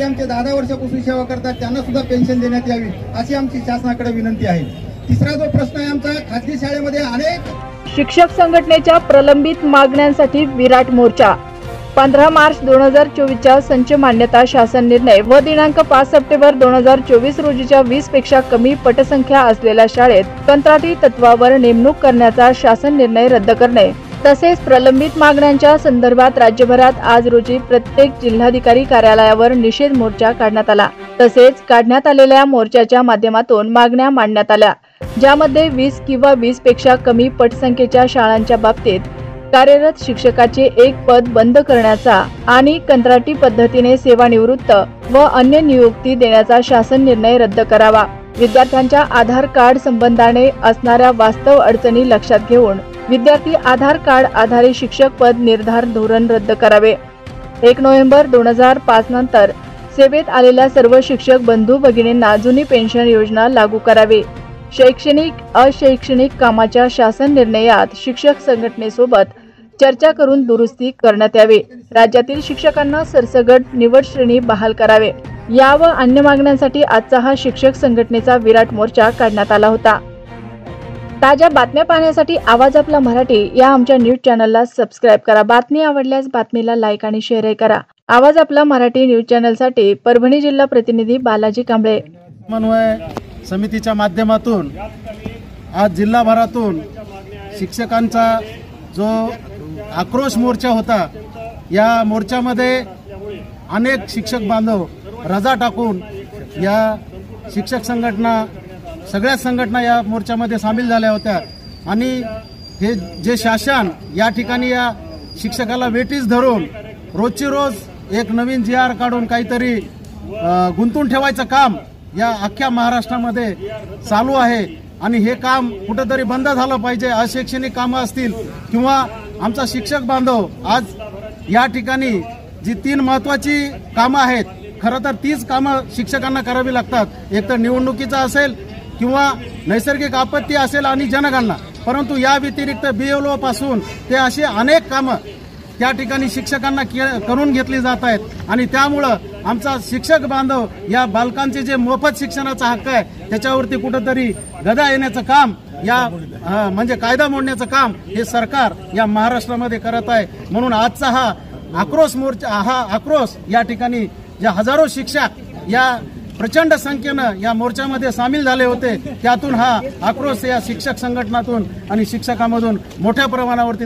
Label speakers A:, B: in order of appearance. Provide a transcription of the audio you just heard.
A: अधिकारी आमचे 10 वर्षापासून सेवा करतात त्यांना सुद्धा पेन्शन देण्यात यावी अशी आमची शासनाकडे विनंती आहे। तिसरा जो प्रश्न आहे आमचा, खासगी शाळेमध्ये अनेक
B: शिक्षक संघटनेच्या प्रलंबित मागण्यांसाठी विराट मोर्चा। 15 मार्च 2024च्या संच मान्यता शासन निर्णय व दिनांक 5 सप्टेंबर 2024 रोजीच्या 20 पेक्षा कमी पटसंख्या असलेल्या शाळेत कंत्राटी तत्वावर नेमणूक करण्याचा शासन निर्णय रद्द करणे तसेच प्रलंबित मागण्यांच्या संदर्भात राज्यभरात आज रोजी प्रत्येक जिल्हाधिकारी कार्यालयावर निषेध मोर्चा काढण्यात आला। तसेच काढण्यात आलेल्या मोर्चाच्या माध्यमातून मागण्या मांडण्यात आल्या, ज्यामध्ये 20 किंवा 20 पेक्षा कमी पटसंख्येच्या शाळांच्या बाबतीत कार्यरत शिक्षकाचे एक पद बंद करण्याचा आणि कंत्राटी पद्धतीने सेवानिवृत्त व अन्य नियुक्ती देण्याचा शासन निर्णय रद्द करावा। विद्यार्थ्यांच्या आधार कार्ड संबंधाने असणाऱ्या वास्तव अडचणी लक्षात घेऊन विद्यार्थी आधार कार्ड आधारित शिक्षक पद निर्धार धोरण रद्द करावे। 1 नोव्हेंबर 2005 नंतर सेवेत आलेल्या सर्व शिक्षक बंधू भगिनींना जुनी पेन्शन योजना लागू करावी। शैक्षणिक अशैक्षणिक कामाच्या शासन निर्णयात शिक्षक संघटनेसोबत चर्चा करून दुरुस्ती करण्यात यावी। राज्यातील शिक्षकांना सरसकट निवड श्रेणी बहाल करावे। या व अन्य मागण्यांसाठी आजचा हा शिक्षक संघटनेचा विराट मोर्चा काढण्यात आला होता। ताज्या बातम्या पाहण्यासाठी आवाज आपला मराठी या आमच्या न्यूज चॅनलला सबस्क्राइब करा। बातमी आवडल्यास बातमीला लाईक आणि शेअर करा। आवाज आपला मराठी न्यूज चॅनलसाठी परभणी जिल्हा प्रतिनिधी बालाजी कांबळे।
C: समन्वय समितीच्या माध्यमातून आज जिल्हाभरातून शिक्षकांचा जो आक्रोश मोर्चा होता, या मोर्चामध्ये अनेक शिक्षक बांधव रजा टाकून या शिक्षक संघटना सगळ्या संघटना या मोर्चामध्ये सामील झाल्या होत्या आणि हे जे शासन या ठिकाणी या शिक्षकाला वेटीस धरून रोजची रोज एक नवीन GR काढून काहीतरी गुंतून ठेवायचं काम या अख्ख्या महाराष्ट्रामध्ये चालू आहे आणि हे काम कुठेतरी बंद झालं पाहिजे। अशैक्षणिक कामं असतील किंवा आमचा शिक्षक बांधव आज या ठिकाणी जी 3 महत्त्वाची कामं आहेत, खरं तर तीच कामं शिक्षकांना करावी लागतात। एक तर निवडणुकीचा असेल किंवा नैसर्गिक आपत्ती असेल आणि जनगणना, परंतु या व्यतिरिक्त BLO पासून ते असे अनेक कामं त्या ठिकाणी शिक्षकांना करून घेतली जात आहेत आणि त्यामुळं आमचा शिक्षक बांधव या बालकांचे जे मोफत शिक्षणाचा हक्क आहे त्याच्यावरती कुठेतरी गदा येण्याचं काम या म्हणजे कायदा मोडण्याचं काम हे सरकार या महाराष्ट्रामध्ये करत आहे। म्हणून आजचा हा आक्रोश मोर्चा, हा आक्रोश या ठिकाणी जे हजारो शिक्षक या प्रचंड संख्येनं या मोर्चामध्ये सामील झाले होते, त्यातून हा आक्रोश या शिक्षक संघटनातून आणि शिक्षकांमधून मोठ्या प्रमाणावरती